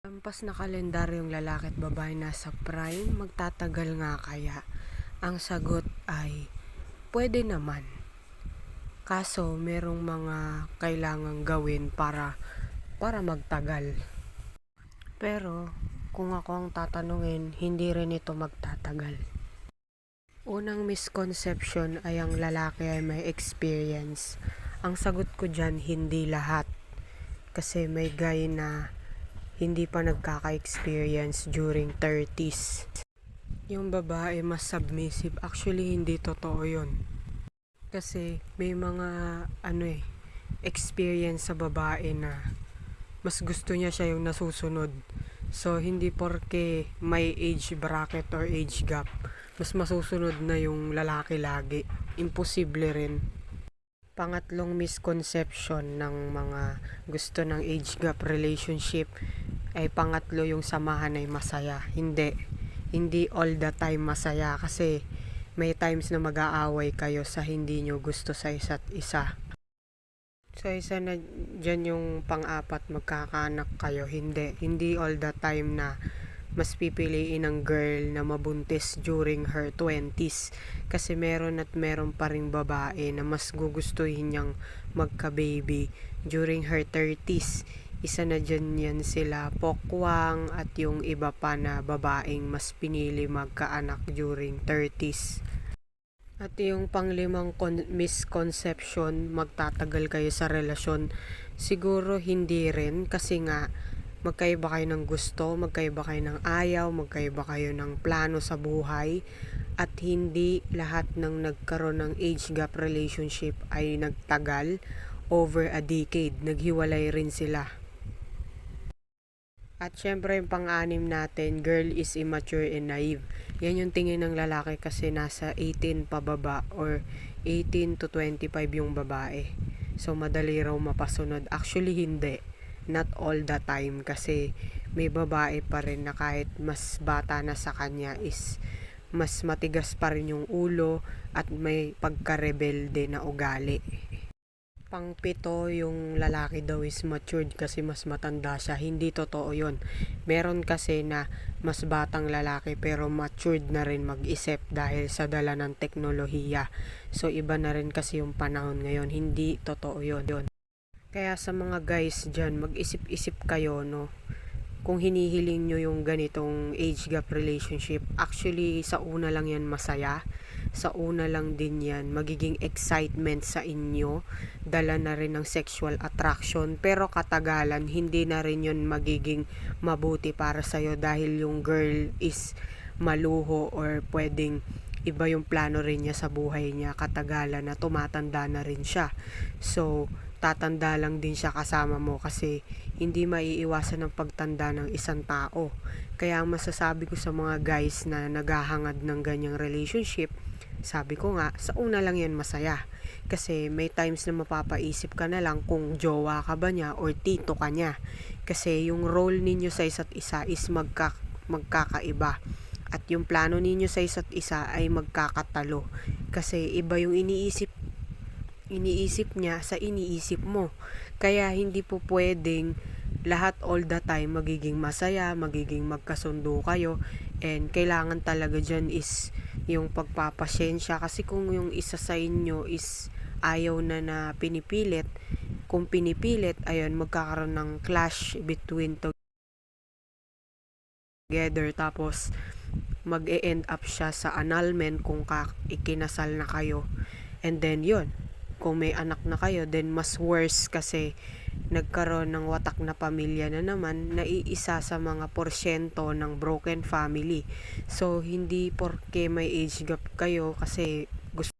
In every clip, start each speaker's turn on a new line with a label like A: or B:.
A: Lampas na kalendaryong lalaki at babae nasa prime, magtatagal nga kaya? Ang sagot ay pwede naman. Kaso merong mga kailangang gawin para magtagal. Pero kung ako ang tatanungin, hindi rin ito magtatagal. Unang misconception ay ang lalaki ay may experience. Ang sagot ko dyan, hindi lahat. Kasi may guy na hindi pa nagkaka-experience during 30s. Yung babae mas submissive. Actually, hindi totoo yun. Kasi may mga experience sa babae na mas gusto niya siya yung nasusunod. So, hindi porke may age bracket or age gap, mas masusunod na yung lalaki lagi. Imposible rin. Pangatlong misconception ng mga gusto ng age gap relationship ay pangatlo yung samahan ay masaya. Hindi all the time masaya kasi may times na mag-aaway kayo sa hindi nyo gusto sa isa't isa. So isa na dyan yung pang-apat, magkakaanak kayo. Hindi all the time na mas pipiliin ng girl na mabuntis during her 20s. Kasi meron pa ring babae na mas gugustuhin niyang magka-baby during her 30s. Isa na dyan yan sila Pokwang at yung iba pa na babaeng mas pinili magkaanak during 30s. At yung panglimang misconception, magtatagal kayo sa relasyon. Siguro hindi rin kasi nga magkaiba kayo ng gusto, magkaiba kayo ng ayaw, magkaiba kayo ng plano sa buhay. At hindi lahat ng nagkaroon ng age gap relationship ay nagtagal over a decade. Naghiwalay rin sila. At syempre yung pang-anim natin, girl is immature and naive. Yan yung tingin ng lalaki kasi nasa 18 pababa or 18 to 25 yung babae. So madali raw mapasunod. Actually hindi. Not all the time kasi may babae pa rin na kahit mas bata na sa kanya is mas matigas pa rin yung ulo at may pagka-rebelde na ugali. Pangpito, yung lalaki daw is matured kasi mas matanda siya. Hindi totoo yon. Meron kasi na mas batang lalaki pero matured na rin mag-isip dahil sa dala ng teknolohiya. So iba na rin kasi yung panahon ngayon. Hindi totoo yon. Kaya sa mga guys dyan, mag-isip-isip kayo, no? Kung hinihiling nyo yung ganitong age gap relationship, actually sa una lang yan masaya, sa una lang din yan magiging excitement sa inyo, dala na rin ng sexual attraction, pero katagalan hindi na rin yun magiging mabuti para sa'yo dahil yung girl is maluho or pwedeng iba yung plano rin niya sa buhay niya, katagalan na tumatanda na rin siya. So tatanda lang din siya kasama mo kasi hindi maiiwasan ng pagtanda ng isang tao. Kaya ang masasabi ko sa mga guys na naghahangad ng ganyang relationship, sabi ko nga, sa una lang yan masaya. Kasi may times na mapapaisip ka na lang kung jowa ka ba niya or tito ka niya. Kasi yung role ninyo sa isa't isa is magkakaiba. At yung plano ninyo sa isa't isa ay magkakatalo. Kasi iba yung iniisip niya sa iniisip mo. Kaya hindi po pwedeng lahat all the time magiging masaya, magiging magkasundo kayo. And kailangan talaga dyan is yung pagpapasyensya. Kasi kung yung isa sa inyo is ayaw na pinipilit, kung pinipilit, ayun, magkakaroon ng clash between together. Tapos mag-e-end up siya sa annulment kung ikinasal na kayo. And then yun, kung may anak na kayo, then mas worse kasi nagkaroon ng watak na pamilya na naman, naiisa sa mga porsyento ng broken family. So hindi porke may age gap kayo kasi gusto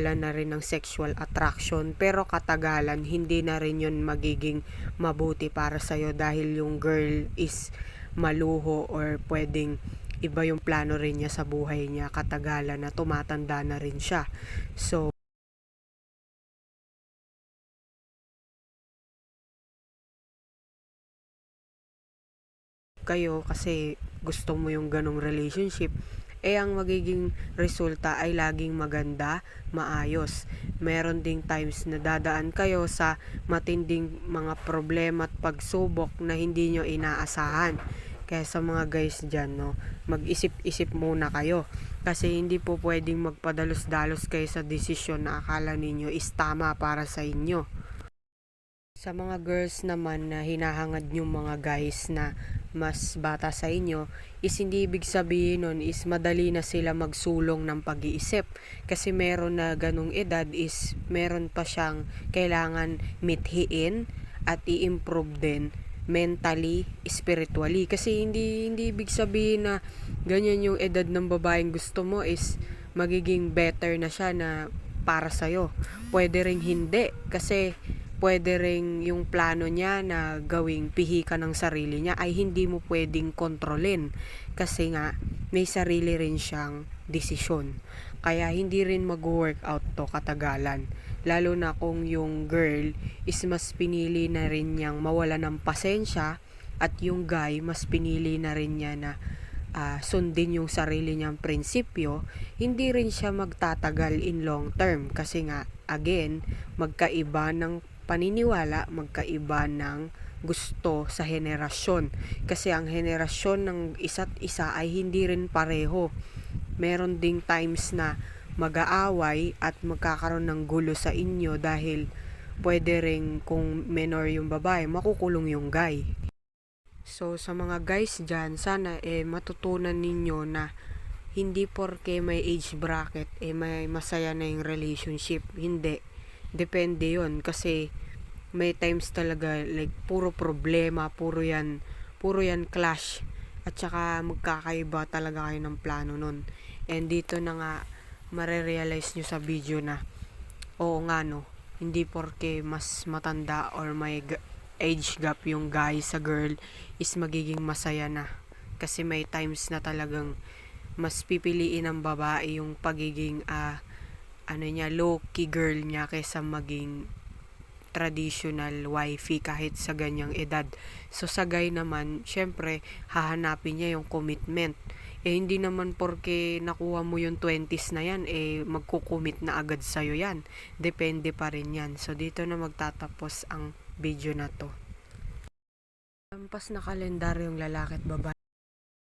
A: na rin ng sexual attraction, pero katagalan hindi na rin yun magiging mabuti para sa'yo dahil yung girl is maluho or pwedeng iba yung plano rin niya sa buhay niya, katagalan na tumatanda na rin siya. So kayo kasi gusto mo yung ganong relationship, ang magiging resulta ay laging maganda, maayos. Meron ding times na dadaan kayo sa matinding mga problema at pagsubok na hindi nyo inaasahan. Kaya sa mga guys dyan, no, mag-isip-isip muna kayo. Kasi hindi po pwedeng magpadalos-dalos kayo sa desisyon na akala ninyo is tama para sa inyo. Sa mga girls naman na hinahangad yung mga guys na mas bata sa inyo, is hindi ibig sabihin nun is madali na sila magsulong ng pag-iisip. Kasi meron na ganung edad is meron pa siyang kailangan mithiin at i-improve din mentally, spiritually. Kasi hindi ibig sabihin na ganyan yung edad ng babaeng gusto mo is magiging better na siya na para sa'yo. Pwede ring hindi kasi pwede ring yung plano niya na gawing pihika ng sarili niya ay hindi mo pwedeng kontrolin kasi nga may sarili rin siyang desisyon. Kaya hindi rin mag-workout to katagalan. Lalo na kung yung girl is mas pinili na rin niyang mawala ng pasensya at yung guy mas pinili na rin niya na sundin yung sarili niyang prinsipyo, hindi rin siya magtatagal in long term kasi nga again, magkaiba ng paniniwala, magkaiba ng gusto sa henerasyon. Kasi ang henerasyon ng isa't isa ay hindi rin pareho. Meron ding times na mag-aaway at magkakaroon ng gulo sa inyo dahil pwede rin kung minor yung babae, makukulong yung guy. So sa mga guys dyan, sana matutunan ninyo na hindi porke may age bracket may masaya na yung relationship. Hindi. Depende yon kasi may times talaga like puro problema, puro yan clash at saka magkakaiba talaga kayo ng plano nun. And dito na nga marerealize nyo sa video na oo nga no, hindi porke mas matanda or may age gap yung guy sa girl is magiging masaya na. Kasi may times na talagang mas pipiliin ng babae yung pagiging low-key girl niya kaysa maging traditional wifey kahit sa ganyang edad. So sa guy naman, syempre hahanapin niya yung commitment. Hindi naman porke nakuha mo yung 20s na yan, magkukumit na agad sa'yo yan. Depende pa rin yan. So dito na magtatapos ang video na to. Lampas na kalendaryong lalaki at babae.